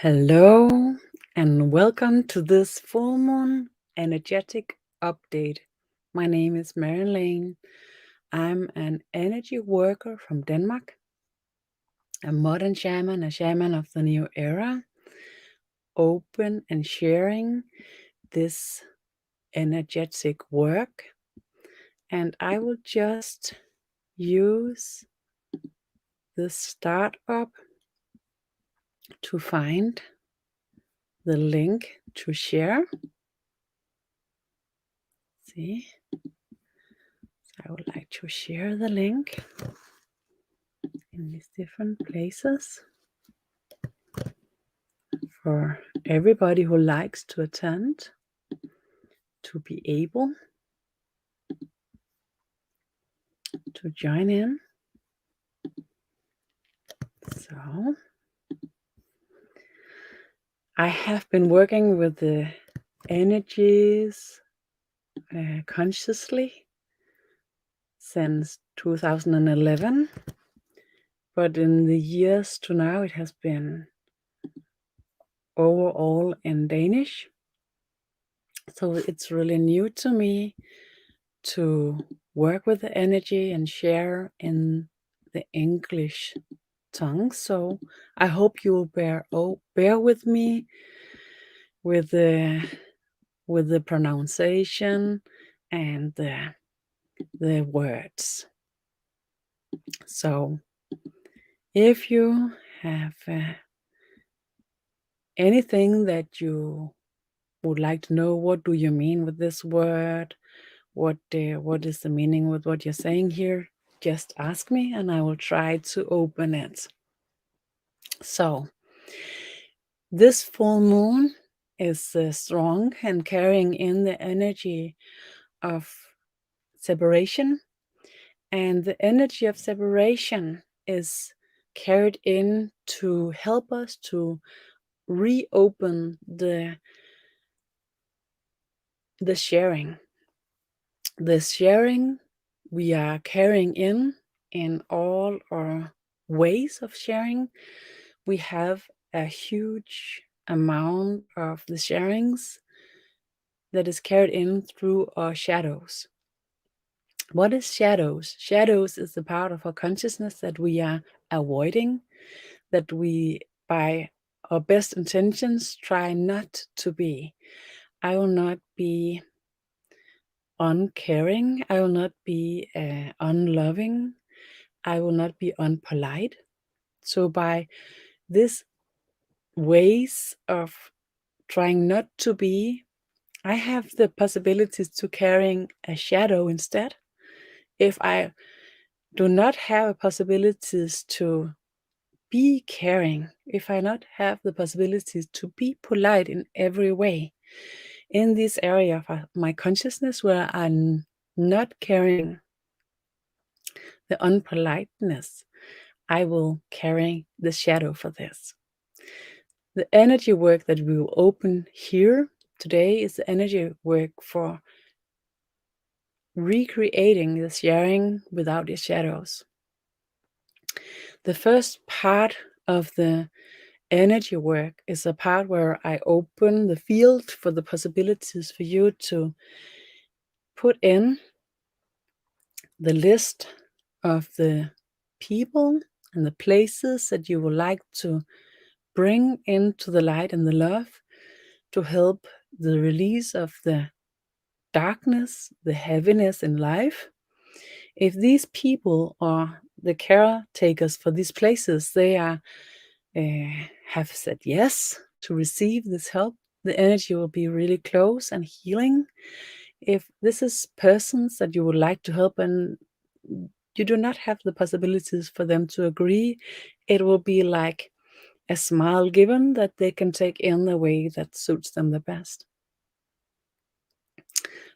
Hello and welcome to this full moon energetic update. My name is Marianne Lane. I'm an energy worker from Denmark, a modern shaman, a shaman of the new era, open and sharing this energetic work. And I will just use the startup to find the link to share. See, I would like to share the link in these different places for everybody who likes to attend to be able to join in. So I have been working with the energies consciously since 2011, but in the years to now it has been overall in Danish. So it's really new to me to work with the energy and share in the English tongue. So I hope you will bear with me with the pronunciation and the words. So if you have anything that you would like to know, what do you mean with this word? What is the meaning with what you're saying here? Just ask me and I will try to open it. So this full moon is strong and carrying in the energy of separation, and the energy of separation is carried in to help us to reopen the sharing. The sharing we are carrying in all our ways of sharing. We have a huge amount of the sharings that is carried in through our shadows. What is shadows? Shadows is the part of our consciousness that we are avoiding, that we, by our best intentions, try not to be. I will not be uncaring. I will not be unloving. I will not be unpolite. So by this ways of trying not to be, I have the possibilities to carrying a shadow instead. If I do not have possibilities to be caring, if I not have the possibilities to be polite in every way, in this area of my consciousness where I'm not carrying the unpoliteness, I will carry the shadow for this. The energy work that we will open here today is the energy work for recreating the sharing without the shadows. The first part of the energy work is a part where I open the field for the possibilities for you to put in the list of the people and the places that you would like to bring into the light and the love to help the release of the darkness, the heaviness in life. If these people are the caretakers for these places, they are have said yes to receive this help, the energy will be really close and healing. If this is persons that you would like to help and you do not have the possibilities for them to agree, it will be like a smile given that they can take in the way that suits them the best.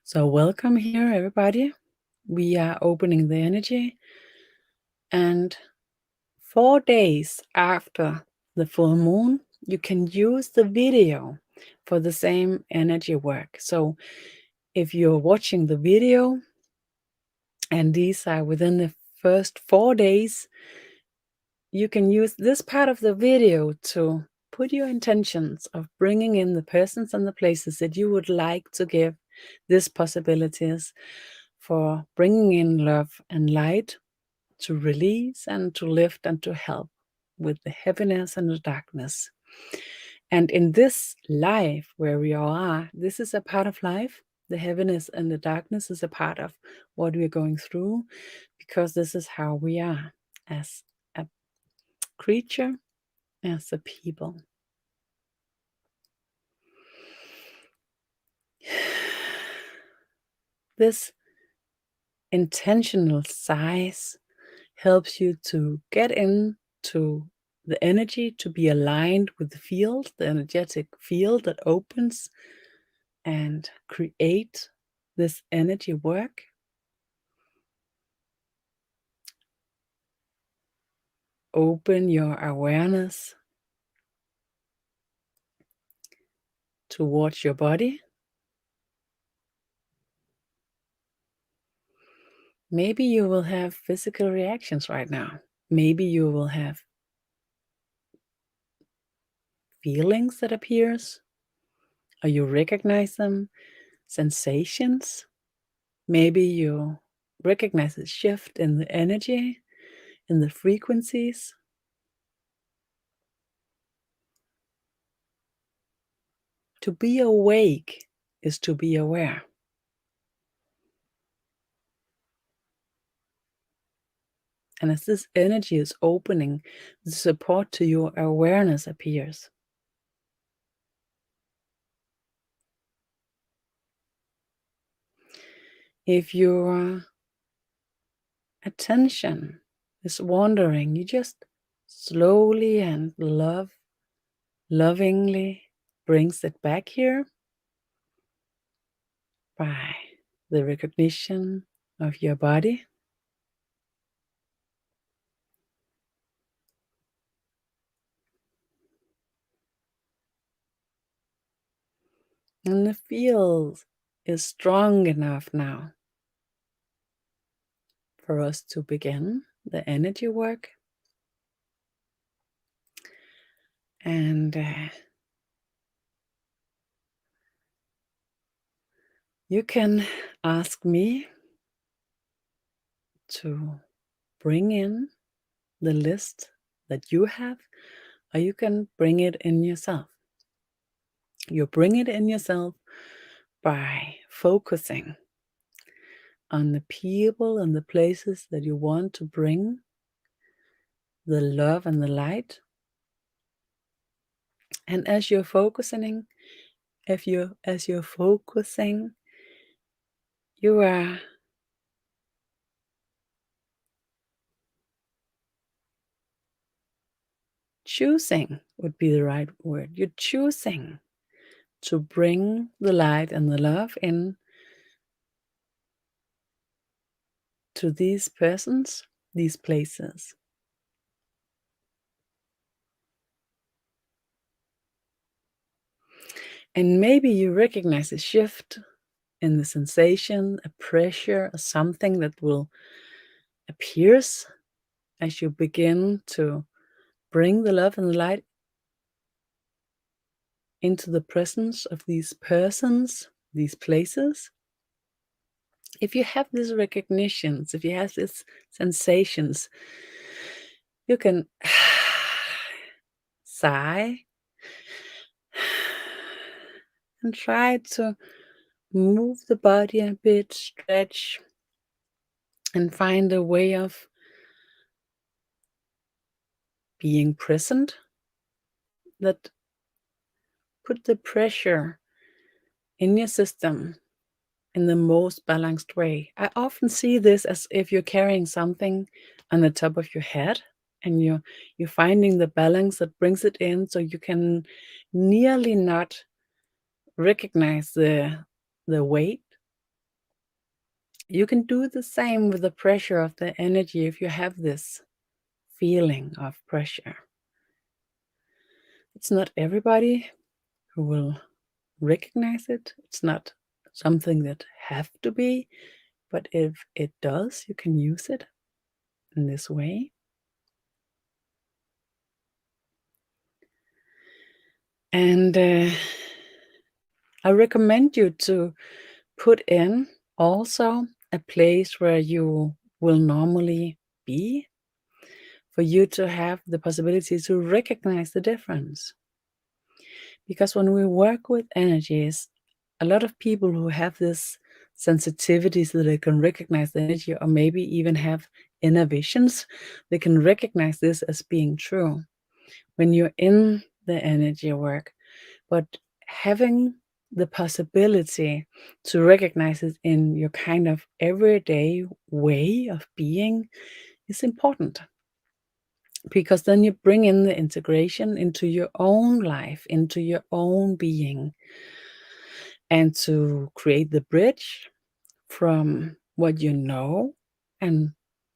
So welcome here, everybody. We are opening the energy, and 4 days after the full moon, you can use the video for the same energy work. So if you're watching the video and these are within the first 4 days, you can use this part of the video to put your intentions of bringing in the persons and the places that you would like to give these possibilities for bringing in love and light to release and to lift and to help with the heaviness and the darkness. And in this life where we all are, this is a part of life. The heaviness and the darkness is a part of what we're going through, because this is how we are as a creature, as a people. This intentional size helps you to get into the energy, to be aligned with the field, the energetic field that opens and create this energy work. Open your awareness towards your body. Maybe you will have physical reactions right now. Maybe you will have feelings that appears, or you recognize them, sensations. Maybe you recognize a shift in the energy, in the frequencies. To be awake is to be aware. And as this energy is opening, the support to your awareness appears. If your attention is wandering, you just slowly and lovingly brings it back here by the recognition of your body. And the field is strong enough now for us to begin the energy work. And you can ask me to bring in the list that you have, or you can bring it in yourself. You bring it in yourself by focusing on the people and the places that you want to bring the love and the light. And as you're focusing, you are choosing, would be the right word. You're choosing to bring the light and the love in to these persons, these places. And maybe you recognize a shift in the sensation, a pressure, or something that will appears as you begin to bring the love and the light into the presence of these persons, these places. If you have these recognitions, if you have these sensations, you can sigh and try to move the body a bit, stretch, and find a way of being present that put the pressure in your system in the most balanced way. I often see this as if you're carrying something on the top of your head, and you're finding the balance that brings it in, so you can nearly not recognize the weight. You can do the same with the pressure of the energy if you have this feeling of pressure. It's not everybody who will recognize it. It's not something that have to be, but if it does, you can use it in this way. And I recommend you to put in also a place where you will normally be, for you to have the possibility to recognize the difference. Because when we work with energies, a lot of people who have this sensitivity so they can recognize the energy, or maybe even have inner visions, they can recognize this as being true when you're in the energy work. But having the possibility to recognize it in your kind of everyday way of being is important, because then you bring in the integration into your own life, into your own being, and to create the bridge from what you know and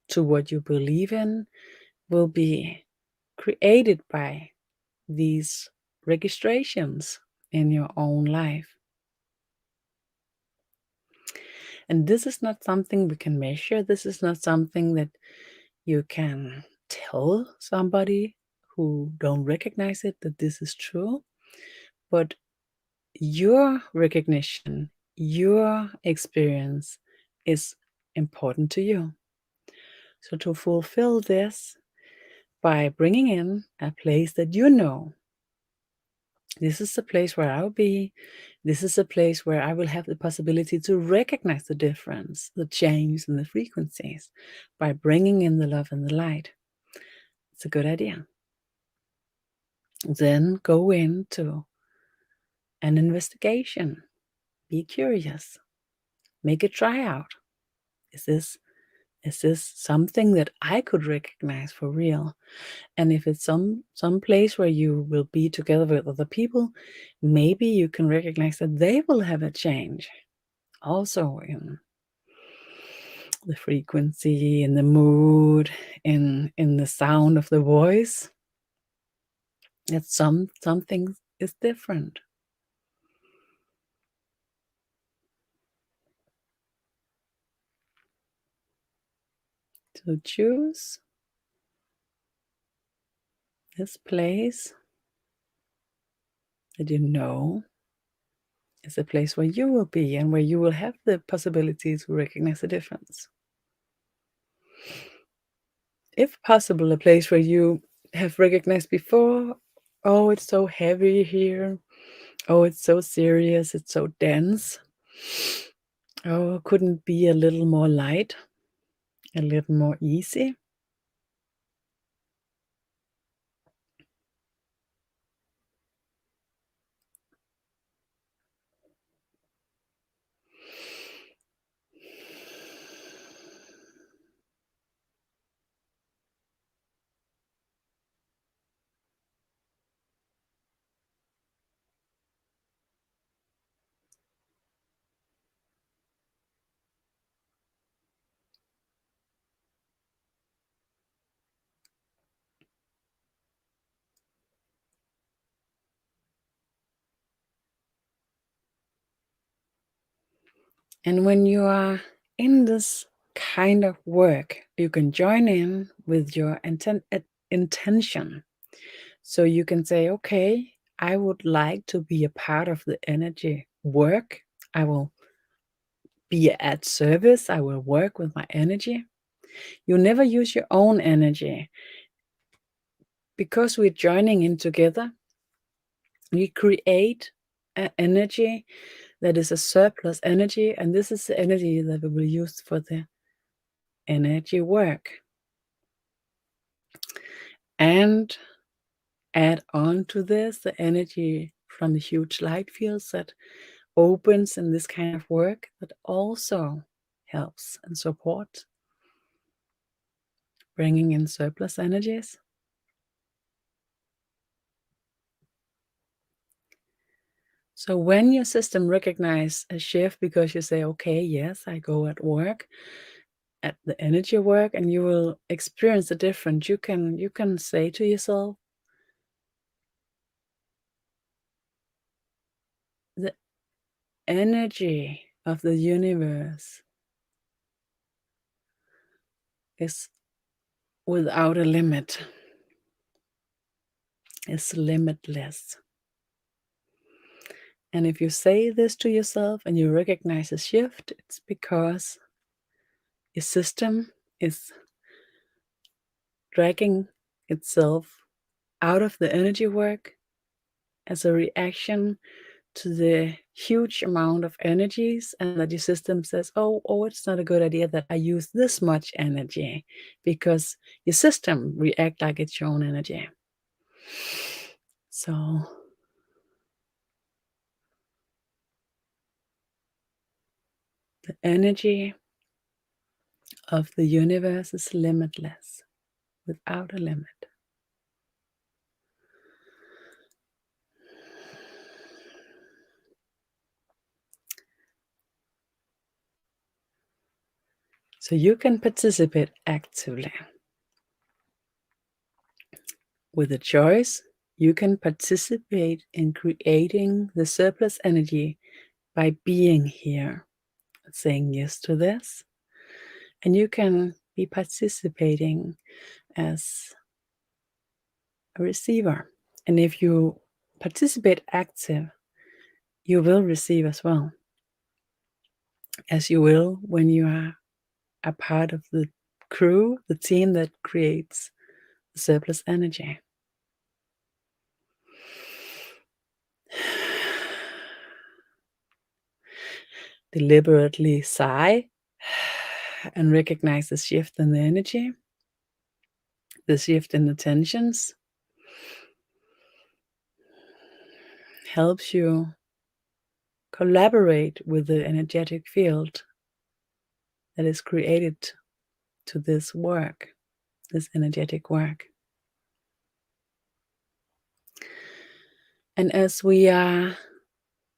to what you believe in will be created by these registrations in your own life. And this is not something we can measure. This is not something that you can tell somebody who don't recognize it that this is true. But your recognition, your experience is important to you. So to fulfill this by bringing in a place that you know, this is the place where I'll be. This is a place where I will have the possibility to recognize the difference, the change in the frequencies by bringing in the love and the light. It's a good idea. Then go into an investigation. Be curious. Make a tryout. Is this something that I could recognize for real? And if it's some place where you will be together with other people, maybe you can recognize that they will have a change also in the frequency, in the mood, in the sound of the voice. That something is different. So choose this place that you know is a place where you will be and where you will have the possibility to recognize the difference. If possible, a place where you have recognized before, oh, it's so heavy here. Oh, it's so serious. It's so dense. Oh, couldn't be a little more light, a little more easy. And when you are in this kind of work, you can join in with your intention. So you can say, okay, I would like to be a part of the energy work. I will be at service. I will work with my energy. You never use your own energy. Because we're joining in together, we create an energy that is a surplus energy, and this is the energy that we will use for the energy work. And add on to this the energy from the huge light fields that opens in this kind of work that also helps and supports bringing in surplus energies. So when your system recognizes a shift, because you say, okay, yes, I go at work, at the energy work, and you will experience the difference, you can say to yourself, the energy of the universe is without a limit, is limitless. And if you say this to yourself and you recognize a shift, it's because your system is dragging itself out of the energy work as a reaction to the huge amount of energies, and that your system says, oh, it's not a good idea that I use this much energy, because your system react like it's your own energy. So the energy of the universe is limitless, without a limit. So you can participate actively. With a choice, you can participate in creating the surplus energy by being here, saying yes to this. And you can be participating as a receiver. And if you participate active, you will receive as well, as you will when you are a part of the crew, the team that creates the surplus energy. Deliberately sigh and recognize the shift in the energy, the shift in the tensions. Helps you collaborate with the energetic field that is created to this work, this energetic work. And as we are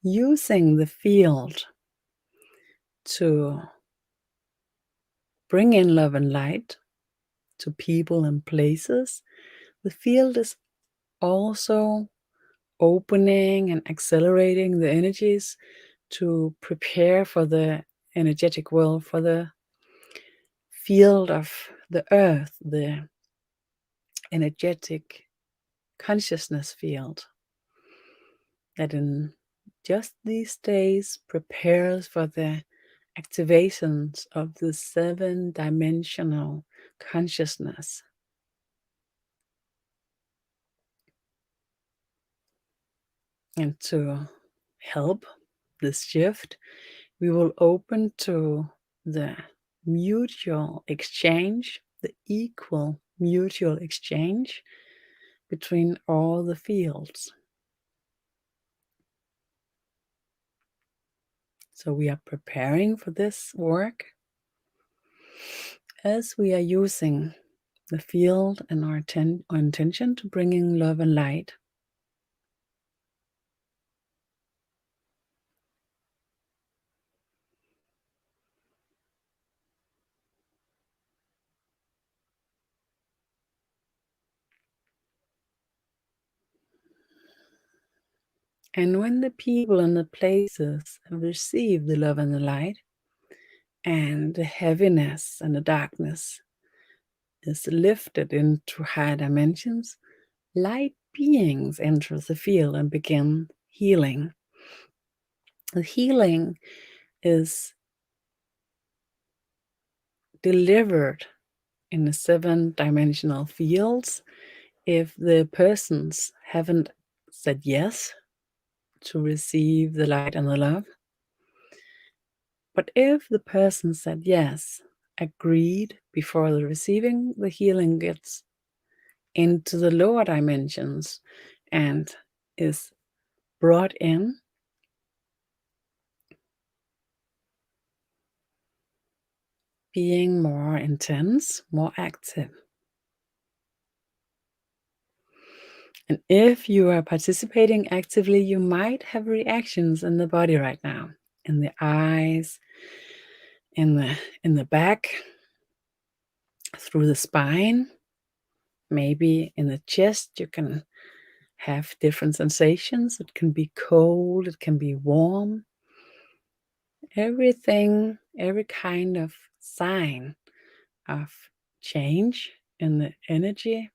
using the field to bring in love and light to people and places, the field is also opening and accelerating the energies to prepare for the energetic world, for the field of the earth, the energetic consciousness field that in just these days prepares for the activations of the 7-dimensional consciousness. And to help this shift, we will open to the mutual exchange, the equal mutual exchange between all the fields. So we are preparing for this work as we are using the field and our intention to bring in love and light. And when the people and the places have received the love and the light, and the heaviness and the darkness is lifted into higher dimensions, light beings enter the field and begin healing. The healing is delivered in the 7-dimensional fields if the persons haven't said yes to receive the light and the love. But if the person said yes, agreed before the receiving, the healing gets into the lower dimensions and is brought in being more intense, more active. And if you are participating actively, you might have reactions in the body right now, in the eyes, in the back, through the spine, maybe in the chest. You can have different sensations. It can be cold, it can be warm. Everything, every kind of sign of change in the energy.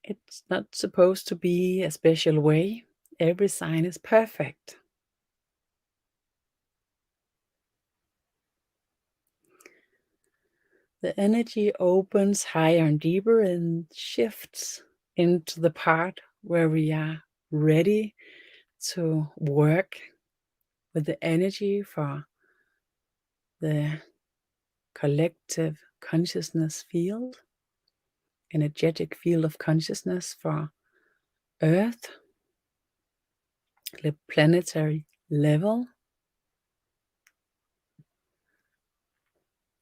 It's not supposed to be a special way. every sign is perfect. The energy opens higher and deeper and shifts into the part where we are ready to work with the energy for the collective consciousness field, energetic field of consciousness for Earth, the planetary level.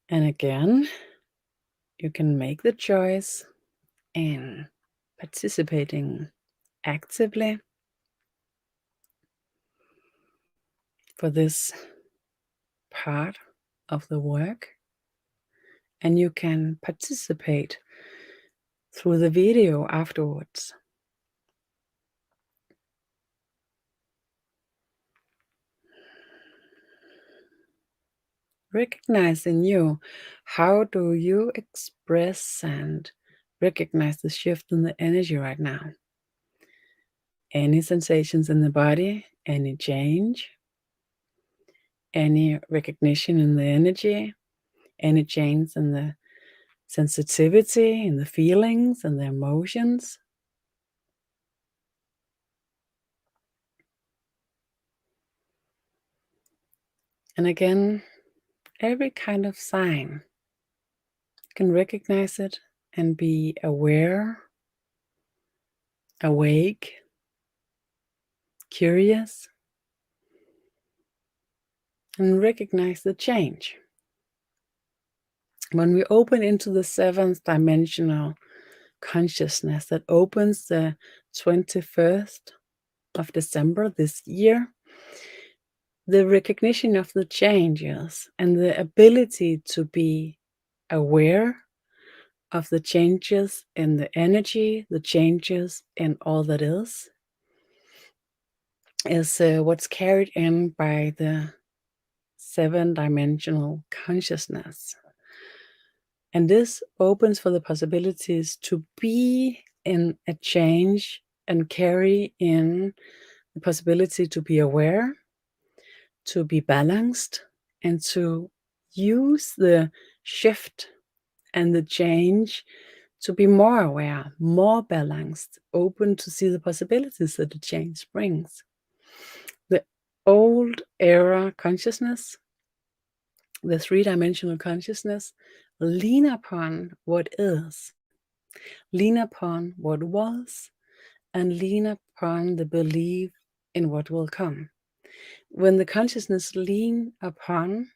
And again, you can make the choice in participating actively for this part of the work, and you can participate through the video afterwards. Recognize in you, how do you express and recognize the shift in the energy right now? Any sensations in the body, any change, any recognition in the energy, any change in the sensitivity, in the feelings and the emotions. And again, every kind of sign, you can recognize it and be aware, awake, curious, and recognize the change. When we open into the seventh dimensional consciousness that opens the 21st of December this year, the recognition of the changes and the ability to be aware of the changes in the energy, the changes in all that is what's carried in by the seven-dimensional consciousness. And this opens for the possibilities to be in a change and carry in the possibility to be aware, to be balanced, and to use the shift and the change to be more aware, more balanced, open to see the possibilities that the change brings. The old era consciousness, the three-dimensional consciousness, lean upon what is, lean upon what was, and lean upon the belief in what will come. When the consciousness lean upon,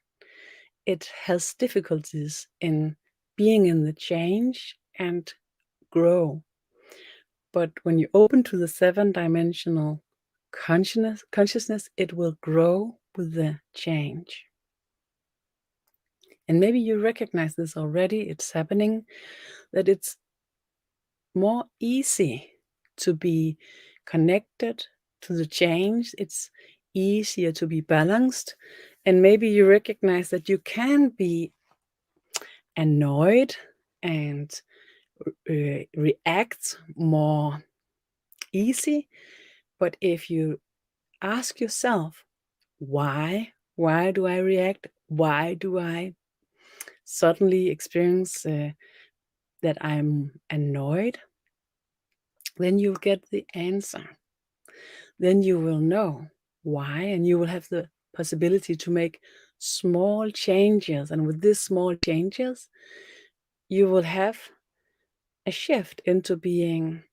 it has difficulties in being in the change and grow. But when you open to the seven-dimensional consciousness, it will grow with the change. And maybe you recognize this already, it's happening, that it's more easy to be connected to the change. It's easier to be balanced. And maybe you recognize that you can be annoyed and react more easy. But if you ask yourself, why do I react? Why do I suddenly experience that I'm annoyed? Then you'll get the answer. Then you will know why, and you will have the possibility to make small changes. And with these small changes, you will have a shift into being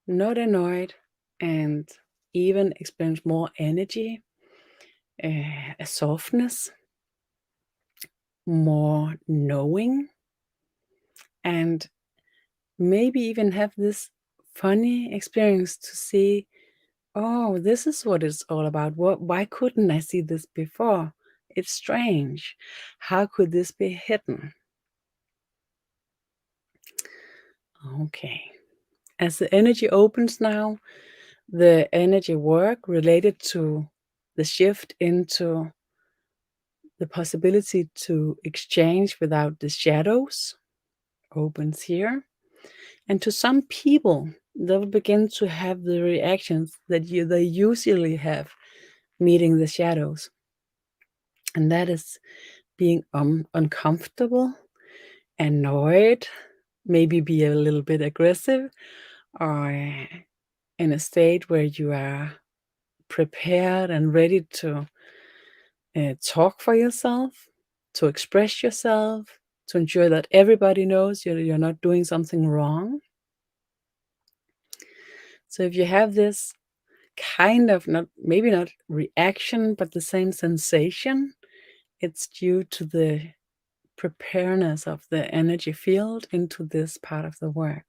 not annoyed and even experience more energy, a softness, more knowing, and maybe even have this funny experience to see, oh, this is what it's all about. Why couldn't I see this before? It's strange. How could this be hidden? Okay. As the energy opens now, the energy work related to the shift into the possibility to exchange without the shadows opens here. And to some people, they will begin to have the reactions that they usually have meeting the shadows. And that is being uncomfortable, annoyed, maybe be a little bit aggressive, or in a state where you are prepared and ready to talk for yourself, to express yourself, to ensure that everybody knows you're not doing something wrong. So if you have this kind of, not maybe not reaction, but the same sensation, it's due to the preparedness of the energy field into this part of the work.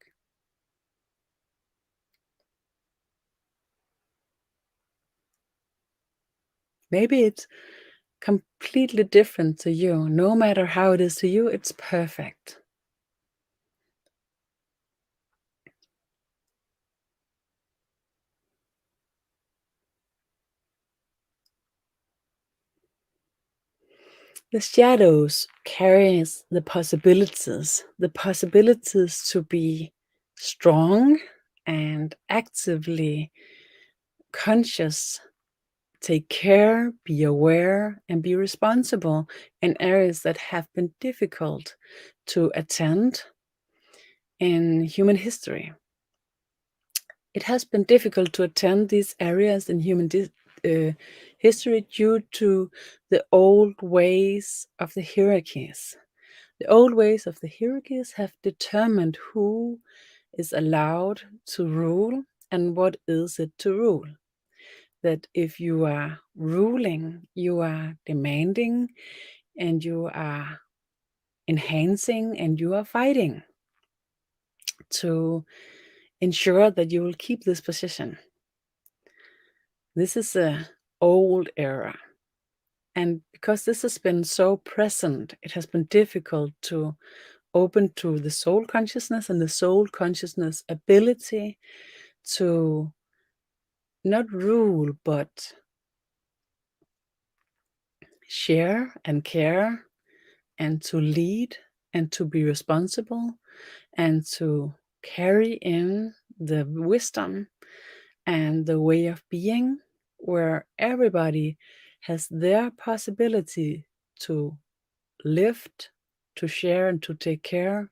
Maybe it's completely different to you. No matter how it is to you, it's perfect. The shadows carries the possibilities to be strong and actively conscious, take care, be aware, and be responsible in areas that have been difficult to attend in human history. It has been difficult to attend these areas in human history due to the old ways of the hierarchies. The old ways of the hierarchies have determined who is allowed to rule and what is it to rule. That if you are ruling, you are demanding, and you are enhancing, and you are fighting to ensure that you will keep this position. This is a old era. And because this has been so present, it has been difficult to open to the soul consciousness and the soul consciousness ability to not rule, but share and care, and to lead, and to be responsible, and to carry in the wisdom and the way of being, where everybody has their possibility to lift, to share, and to take care,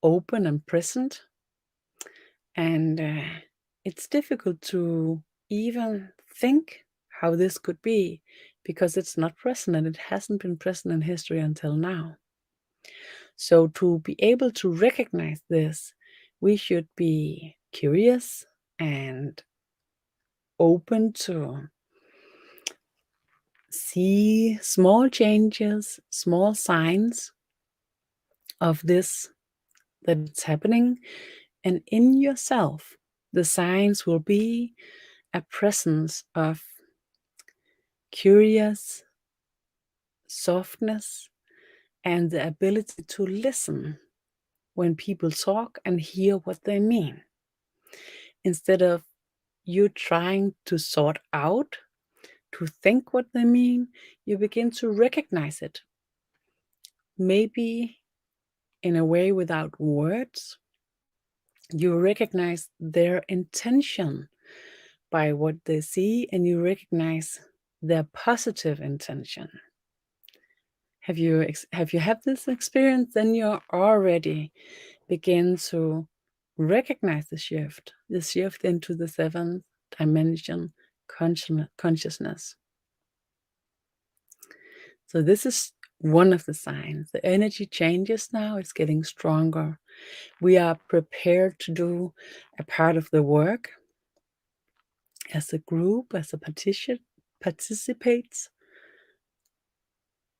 open and present. And it's difficult to even think how this could be because it's not present, and it hasn't been present in history until now. So to be able to recognize this, we should be curious and open to see small changes, small signs of this, that it's happening. And in yourself, the signs will be a presence of curious softness and the ability to listen when people talk and hear what they mean. Instead of you trying to sort out, to think what they mean, you begin to recognize it. Maybe in a way without words, you recognize their intention by what they see, and you recognize their positive intention. Have you had this experience? Then you already begin to recognize the shift into the seventh dimension consciousness. So this is one of the signs. The energy changes now, it's getting stronger. We are prepared to do a part of the work as a group, as a participates.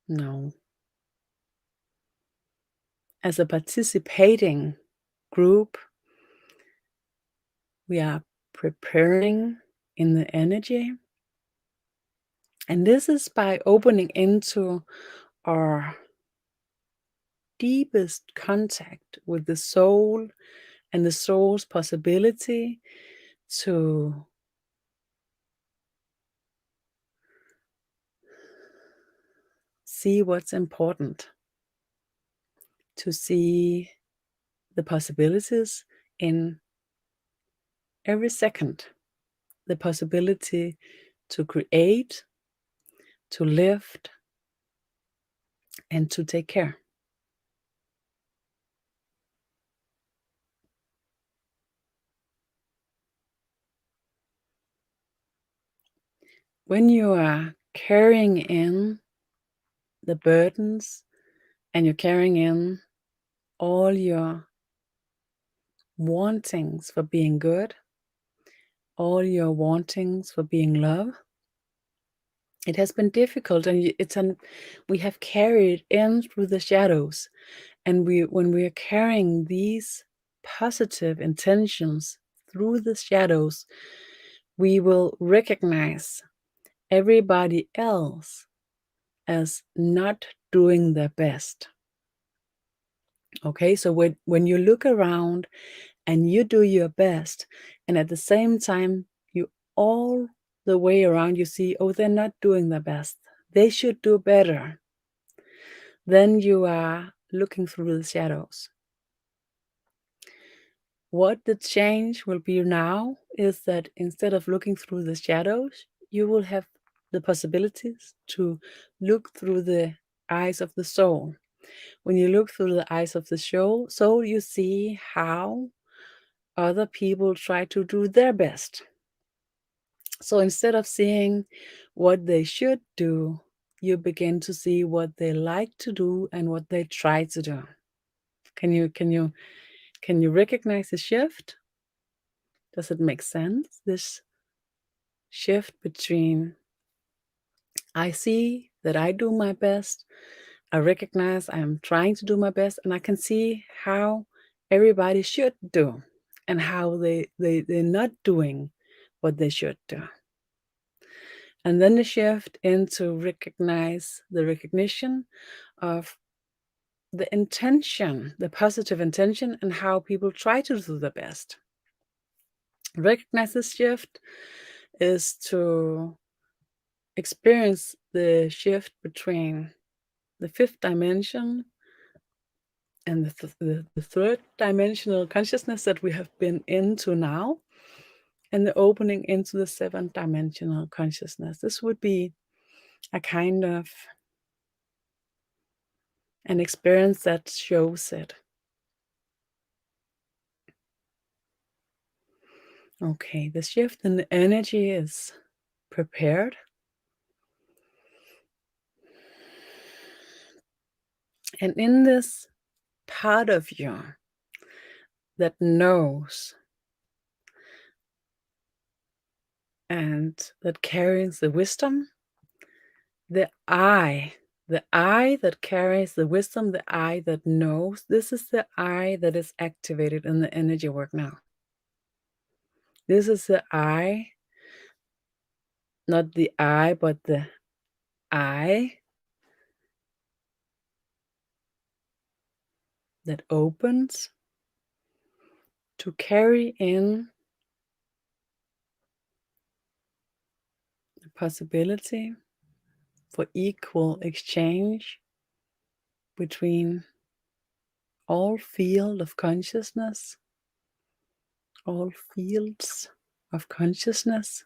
No. As a participating group, we are preparing in the energy. And this is by opening into our deepest contact with the soul and the soul's possibility to see what's important, to see the possibilities in every second the possibility to create, to lift, and to take care. When you are carrying in the burdens and you're carrying in all your wantings for being good, all your wantings for being love, it has been difficult, and we have carried in through the shadows. And when we are carrying these positive intentions through the shadows, we will recognize everybody else as not doing their best. Okay, so when you look around and you do your best, and at the same time, you all the way around, you see, oh, they're not doing their best. They should do better. Then you are looking through the shadows. What the change will be now is that instead of looking through the shadows, you will have the possibilities to look through the eyes of the soul. When you look through the eyes of the soul, you see how other people try to do their best. So instead of seeing what they should do, you begin to see what they like to do and what they try to do. Can you recognize the shift? Does it make sense? This shift between I see that I do my best, I recognize I'm trying to do my best, and I can see how everybody should do and how they're not doing what they should do. And then the shift into recognize the recognition of the intention, the positive intention, and how people try to do their best. Recognize this shift is to experience the shift between the fifth dimension and the third dimensional consciousness that we have been into now, and the opening into the seventh dimensional consciousness. This would be a kind of an experience that shows it. Okay, the shift in the energy is prepared. And in this part of you that knows and that carries the wisdom, the I that carries the wisdom, the I that knows, this is the I that is activated in the energy work now. This is the I, not the I, but the I that opens to carry in the possibility for equal exchange between all field of consciousness, all fields of consciousness.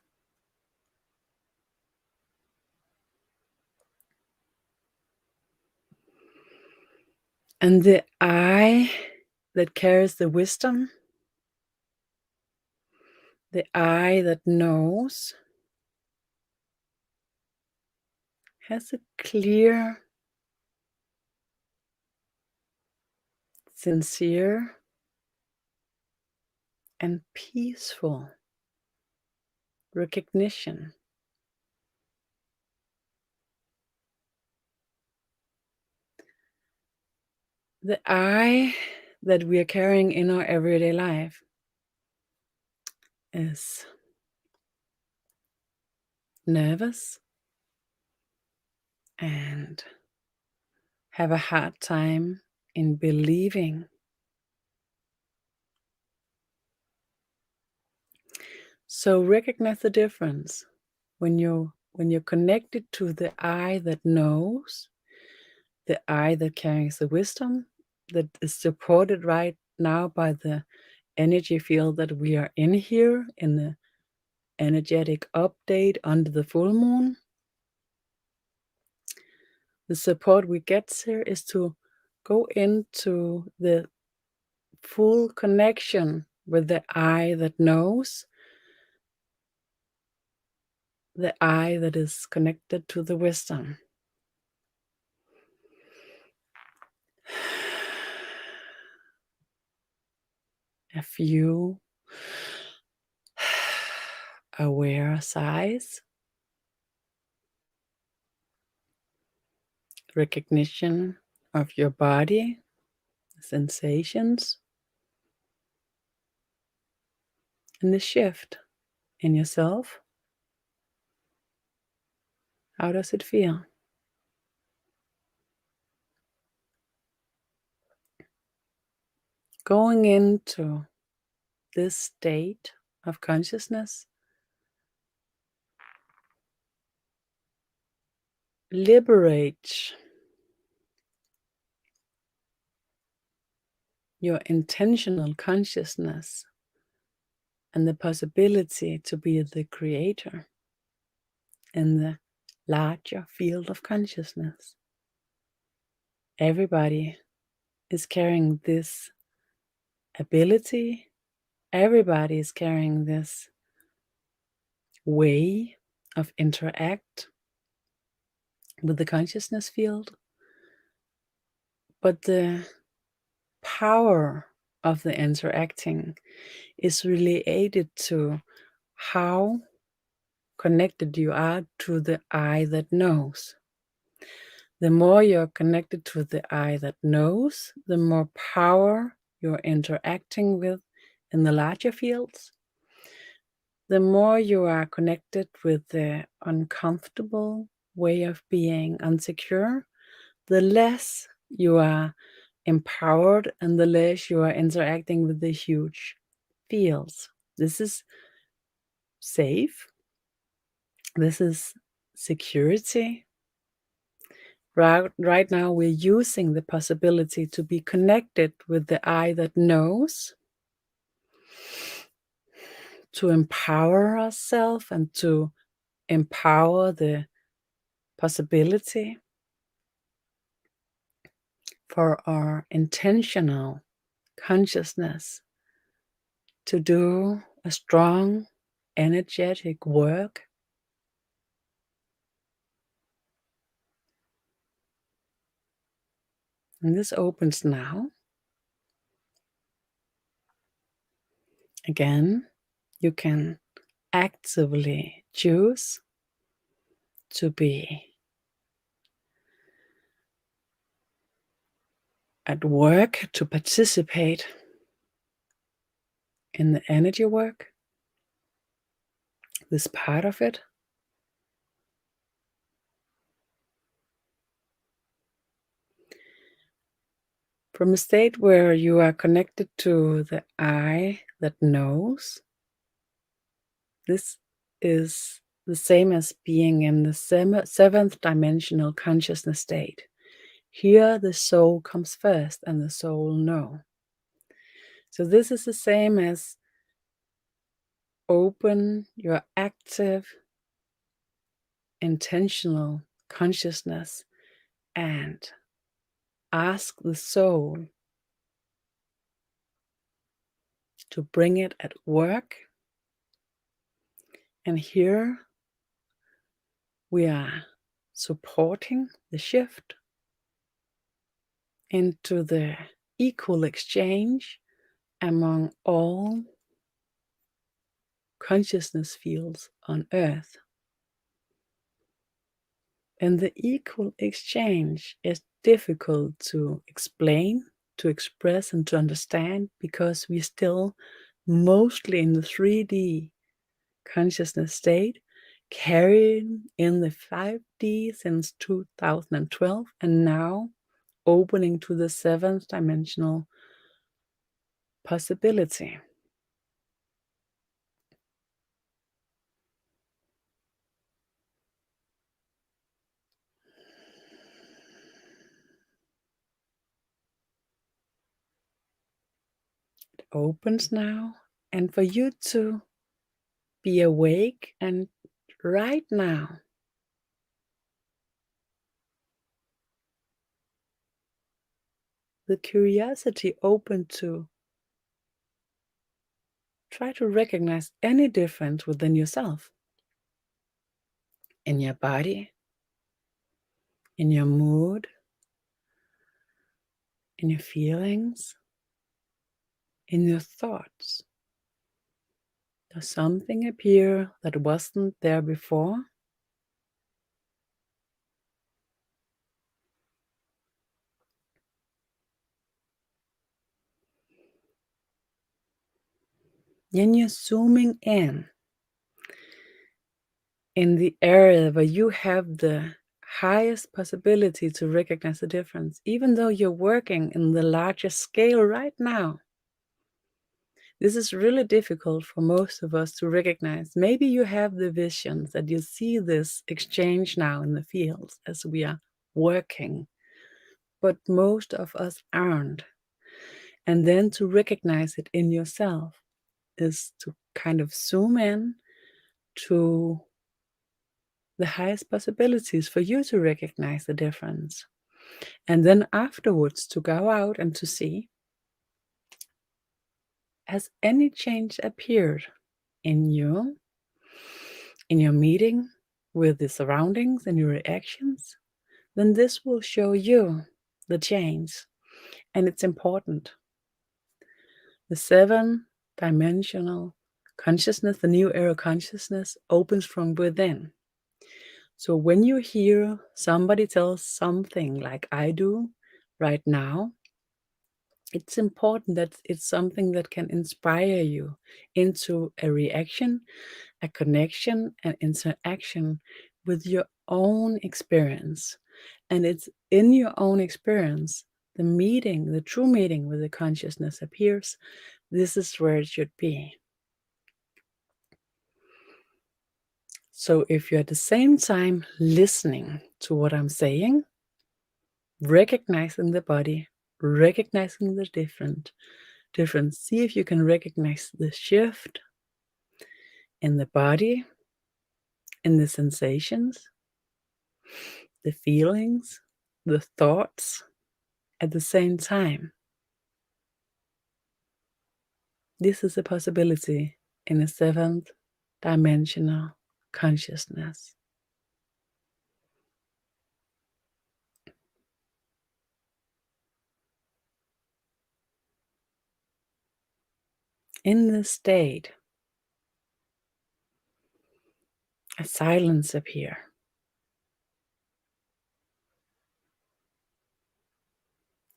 And the I that carries the wisdom, the I that knows, has a clear, sincere, and peaceful recognition the I that we are carrying in our everyday life is nervous and have a hard time in believing. So recognize the difference when you're connected to the I that knows, the I that carries the wisdom, that is supported right now by the energy field that we are in here, in the energetic update under the full moon. The support we get here is to go into the full connection with the I that knows, the I that is connected to the wisdom. A few aware sighs, recognition of your body, sensations, and the shift in yourself. How does it feel? Going into this state of consciousness liberates your intentional consciousness and the possibility to be the creator in the larger field of consciousness. Everybody is carrying this ability. Everybody is carrying this way of interact with the consciousness field. But the power of the interacting is related to how connected you are to the I that knows. The more you're connected to the I that knows, the more power you're interacting with in the larger fields. The more you are connected with the uncomfortable way of being unsecure, the less you are empowered and the less you are interacting with the huge fields. This is safe. This is security. Right now, we're using the possibility to be connected with the I that knows, to empower ourselves and to empower the possibility for our intentional consciousness to do a strong, energetic work. And this opens now. Again, you can actively choose to be at work, to participate in the energy work, this part of it. From a state where you are connected to the I that knows, this is the same as being in the seventh dimensional consciousness state. Here the soul comes first and the soul knows. So this is the same as open your active, intentional consciousness and ask the soul to bring it at work. And here we are supporting the shift into the equal exchange among all consciousness fields on Earth. And the equal exchange is difficult to explain, to express, and to understand because we're still mostly in the 3D consciousness state, carrying in the 5D since 2012, and now opening to the seventh dimensional possibility. opens now, and for you to be awake and right now the curiosity open to try to recognize any difference within yourself, in your body, in your mood, in your feelings, in your thoughts. Does something appear that wasn't there before? Then you're zooming in the area where you have the highest possibility to recognize the difference, even though you're working in the largest scale right now. This is really difficult for most of us to recognize. Maybe you have the visions that you see this exchange now in the fields as we are working, but most of us aren't. And then to recognize it in yourself is to kind of zoom in to the highest possibilities for you to recognize the difference. And then afterwards to go out and to see, has any change appeared in you, in your meeting with the surroundings and your reactions? Then this will show you the change. And it's important. The 7-dimensional consciousness, the new era consciousness, opens from within. So when you hear somebody tell something like I do right now, it's important that it's something that can inspire you into a reaction, a connection, an interaction with your own experience. And it's in your own experience, the meeting, the true meeting with the consciousness appears. This is where it should be. So if you're at the same time listening to what I'm saying, recognizing the body, recognizing the difference, see if you can recognize the shift in the body, in the sensations, the feelings, the thoughts at the same time. This is a possibility in a 7th-dimensional consciousness. In this state, a silence appears.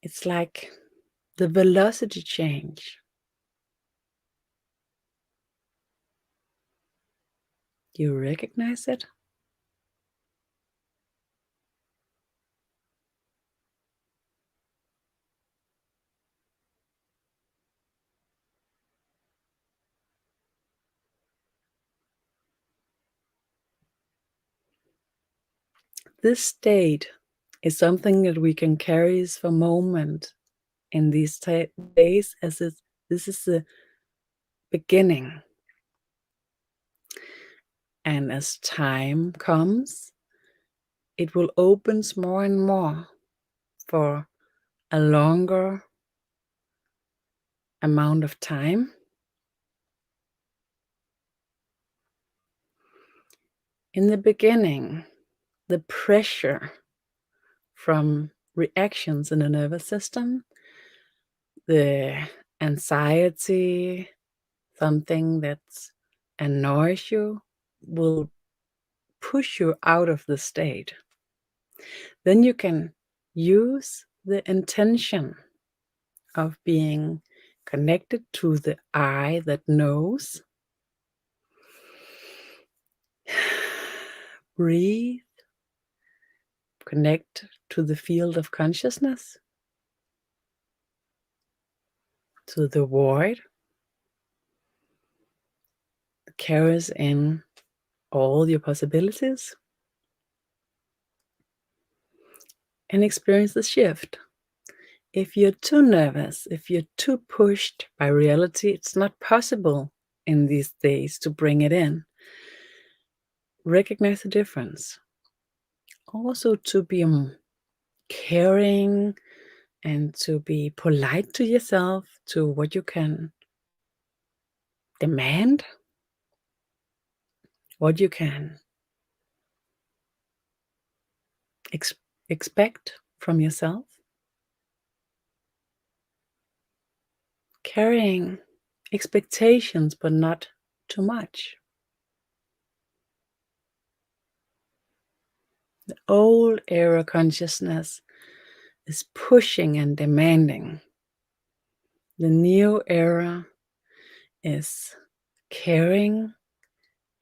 It's like the velocity change. Do you recognize it? This state is something that we can carry for a moment in these days, as this is the beginning. And as time comes, it will open more and more for a longer amount of time. In the beginning, the pressure from reactions in the nervous system, the anxiety, something that annoys you, will push you out of the state. Then you can use the intention of being connected to the I that knows. Breathe. Connect to the field of consciousness, to the void that carries in all your possibilities, and experience the shift. If you're too nervous, if you're too pushed by reality, it's not possible in these days to bring it in. Recognize the difference. Also, to be caring and to be polite to yourself, to what you can demand, what you can expect from yourself. Carrying expectations, but not too much. The old era consciousness is pushing and demanding. The new era is caring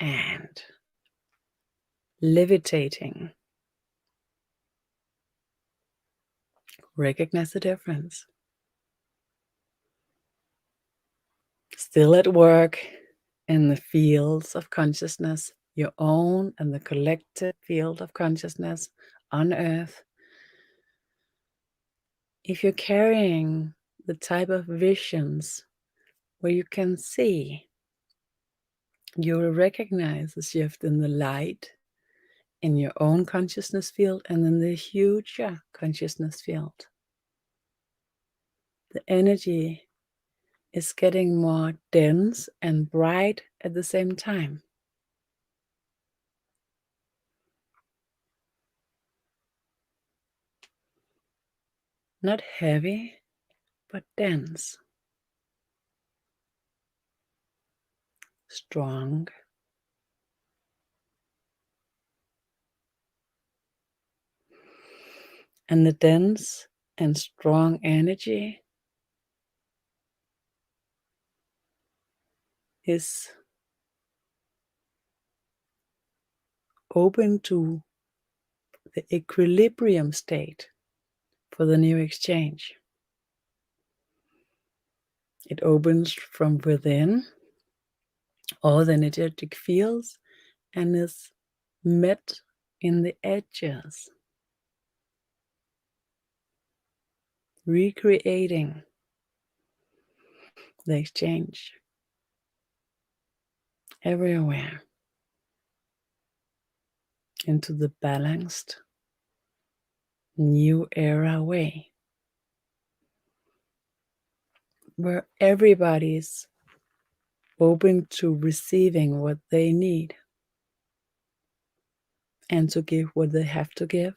and levitating. Recognize the difference. Still at work in the fields of consciousness, your own and the collective field of consciousness on Earth. If you're carrying the type of visions where you can see, you will recognize the shift in the light in your own consciousness field and in the huge consciousness field. The energy is getting more dense and bright at the same time. Not heavy, but dense. Strong. And the dense and strong energy is open to the equilibrium state for the new exchange. It opens from within all the energetic fields and is met in the edges, recreating the exchange everywhere into the balanced new era way, where everybody's open to receiving what they need and to give what they have to give.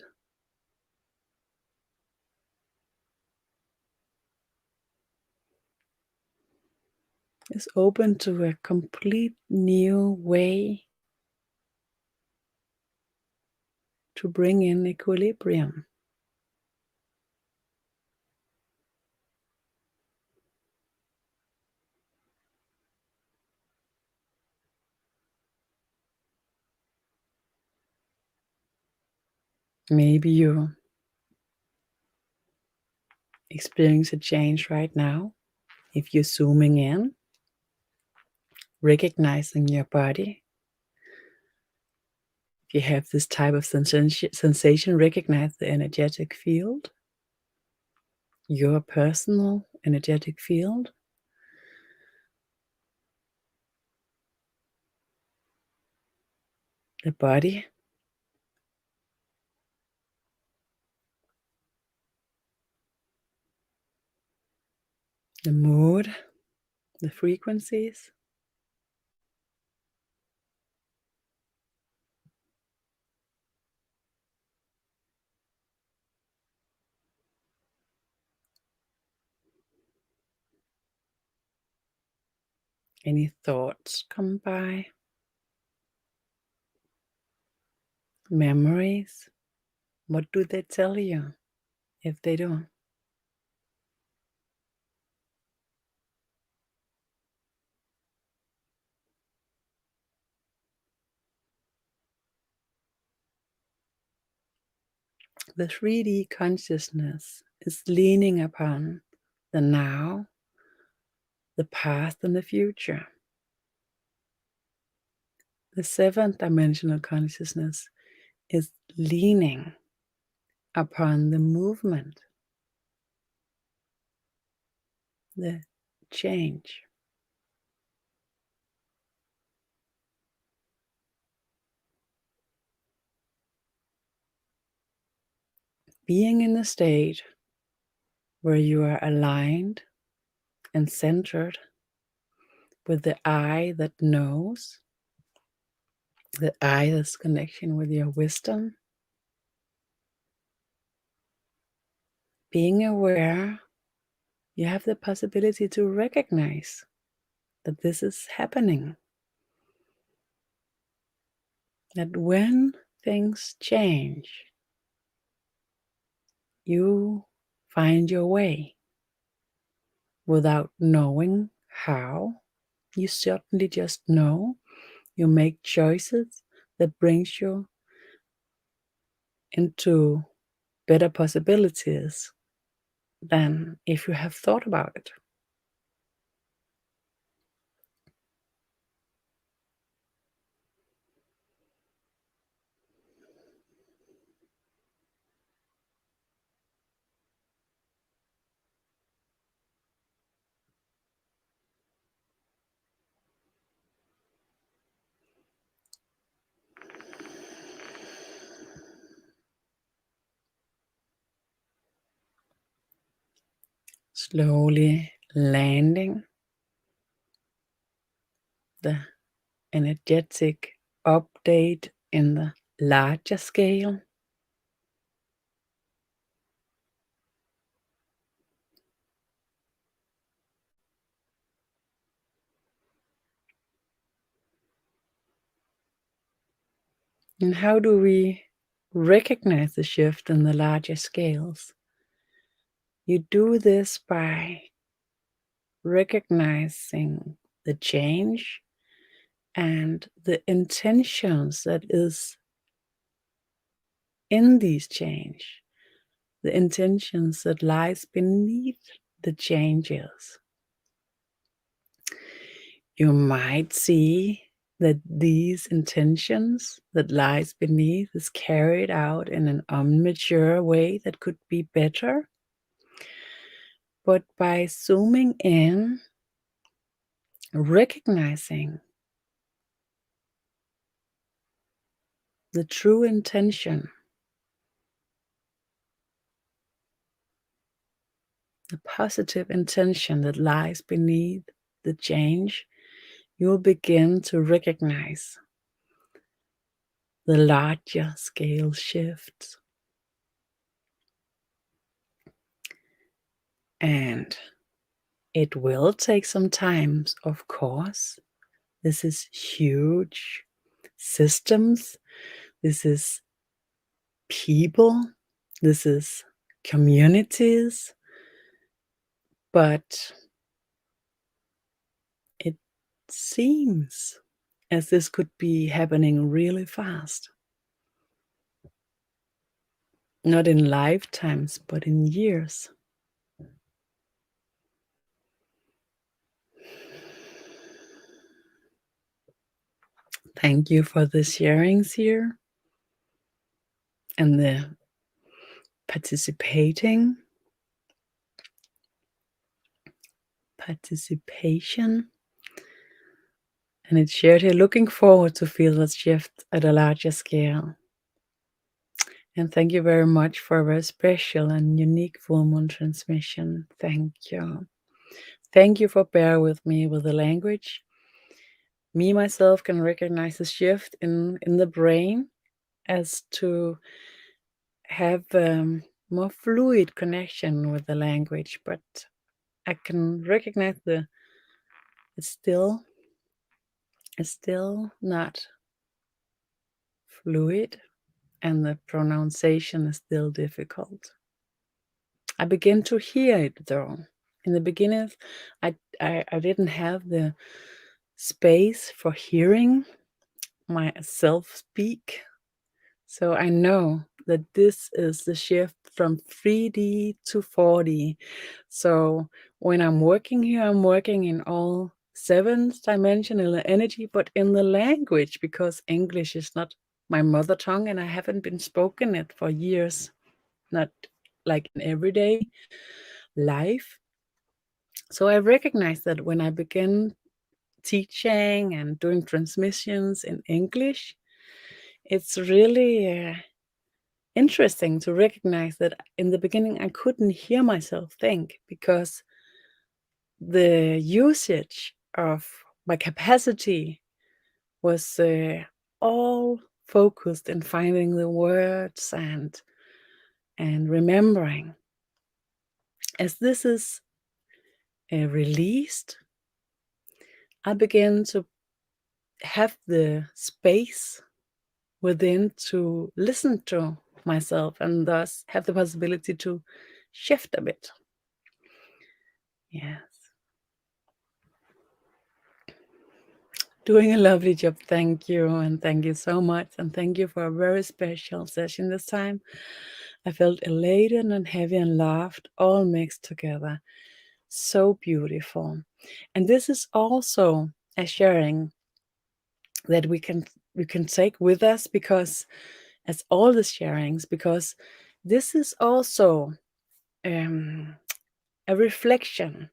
Is open to a complete new way to bring in equilibrium. Maybe you experience a change right now. If you're zooming in, recognizing your body. If you have this type of sensation, recognize the energetic field, your personal energetic field. The body. The mood, the frequencies. Any thoughts come by? Memories? What do they tell you if they do? The 3D consciousness is leaning upon the now, the past, and the future. The 7th dimensional consciousness is leaning upon the movement the change. Being in a state where you are aligned and centered with the I that knows, the I that's connection with your wisdom. Being aware, you have the possibility to recognize that this is happening. That when things change, you find your way without knowing how. You certainly just know. You make choices that brings you into better possibilities than if you have thought about it. Slowly landing the energetic update in the larger scale. And how do we recognize the shift in the larger scales? You do this by recognizing the change and the intentions that is in these change, the intentions that lies beneath the changes. You might see that these intentions that lies beneath is carried out in an immature way that could be better. But by zooming in, recognizing the true intention, the positive intention that lies beneath the change, you'll begin to recognize the larger scale shifts. And it will take some time, of course. This is huge systems. This is people. This is communities. But it seems as this could be happening really fast. Not in lifetimes, but in years. Thank you for the sharings here and the participation. And it's shared here. Looking forward to feel that shift at a larger scale. And thank you very much for a very special and unique full moon transmission. Thank you. Thank you for bearing with me with the language. Me, myself, can recognize the shift in the brain as to have more fluid connection with the language, but I can recognize it's still not fluid, and the pronunciation is still difficult. I begin to hear it though. In the beginning, I didn't have the space for hearing myself speak. So I know that this is the shift from 3D to 4D. So when I'm working here, I'm working in all 7th-dimensional energy, but in the language, because English is not my mother tongue and I haven't been spoken it for years, not like in everyday life. So I recognized that when I began teaching and doing transmissions in English, it's really interesting to recognize that in the beginning I couldn't hear myself think, because the usage of my capacity was all focused in finding the words and remembering. As this is released, I began to have the space within to listen to myself, and thus have the possibility to shift a bit. Yes. Doing a lovely job. Thank you. And thank you so much. And thank you for a very special session this time. I felt elated and heavy and laughed, all mixed together. So beautiful. And this is also a sharing that we can take with us, because as all the sharings, because this is also a reflection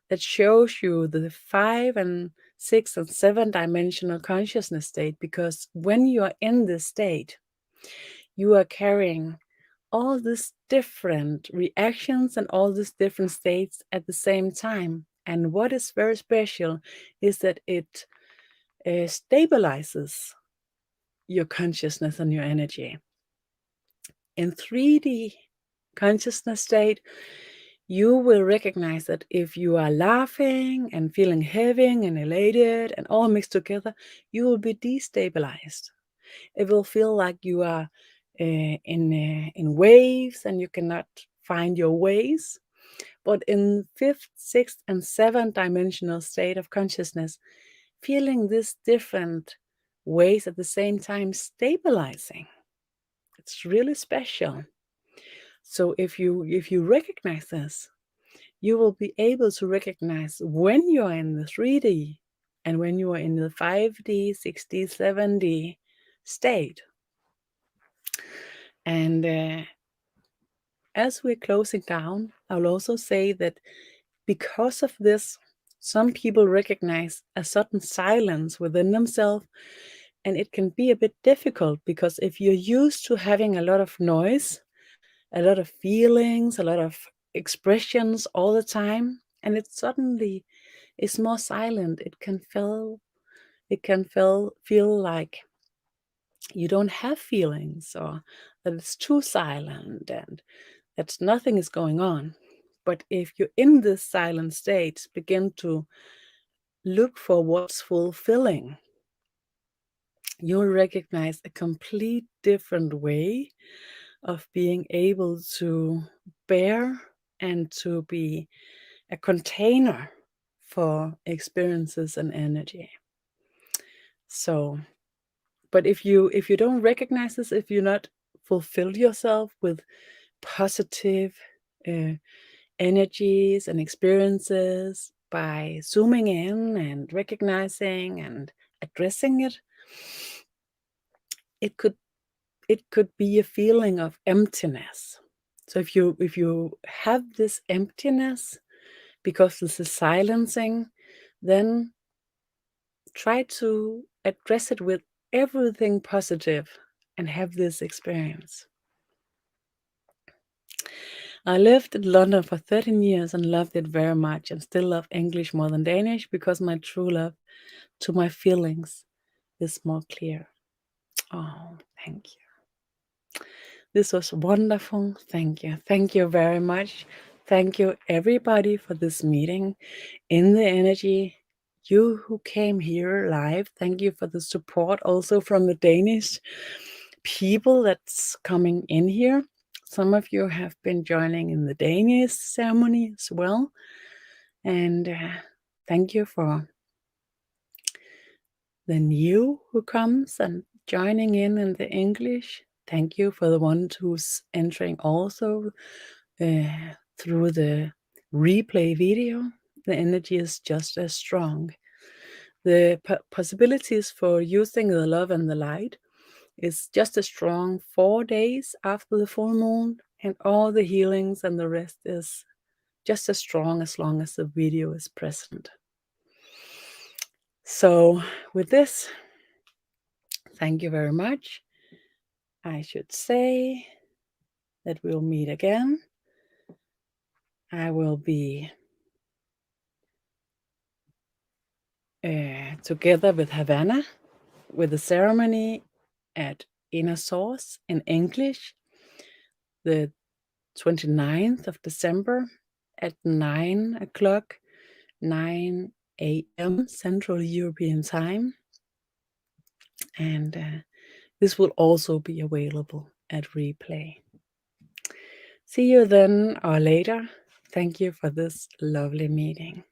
that shows you the 5 and 6 and 7 dimensional consciousness state. Because when you are in this state, you are carrying all these different reactions and all these different states at the same time. And what is very special is that it stabilizes your consciousness and your energy. In 3D consciousness state, you will recognize that if you are laughing and feeling heavy and elated and all mixed together, you will be destabilized. It will feel like you are in waves and you cannot find your ways. But in 5th, 6th, and 7th dimensional state of consciousness, feeling these different ways at the same time stabilizing, it's really special. So if you recognize this, you will be able to recognize when you are in the 3D and when you are in the 5D, 6D, 7D state. And as we're closing down, I'll also say that because of this, some people recognize a certain silence within themselves, and it can be a bit difficult, because if you're used to having a lot of noise, a lot of feelings, a lot of expressions all the time, and it suddenly is more silent, it can feel like you don't have feelings, or that it's too silent and that nothing is going on. But if you're in this silent state, begin to look for what's fulfilling, you'll recognize a complete different way of being able to bear and to be a container for experiences and energy. So, but if you don't recognize this, if you not fulfill yourself with positive energies and experiences by zooming in and recognizing and addressing it, it could be a feeling of emptiness. So if you have this emptiness because this is silencing, then try to address it with everything positive and have this experience. I lived in London for 13 years and loved it very much, and still love English more than Danish, because my true love to my feelings is more clear. Oh, thank you. This was wonderful. Thank you. Thank you very much. Thank you, everybody, for this meeting in the energy. You who came here live, thank you for the support also from the Danish people that's coming in here. Some of you have been joining in the Danish ceremony as well. And thank you for the new who comes and joining in the English. Thank you for the one who's entering also through the replay video. The energy is just as strong. The possibilities for using the love and the light is just as strong 4 days after the full moon, and all the healings and the rest is just as strong as long as the video is present. So with this, thank you very much. I should say that we'll meet again. I will be together with Havana with a ceremony at Inner Source in English the 29th of December at 9 o'clock, 9 a.m. Central European Time. And this will also be available at replay. See you then or later. Thank you for this lovely meeting.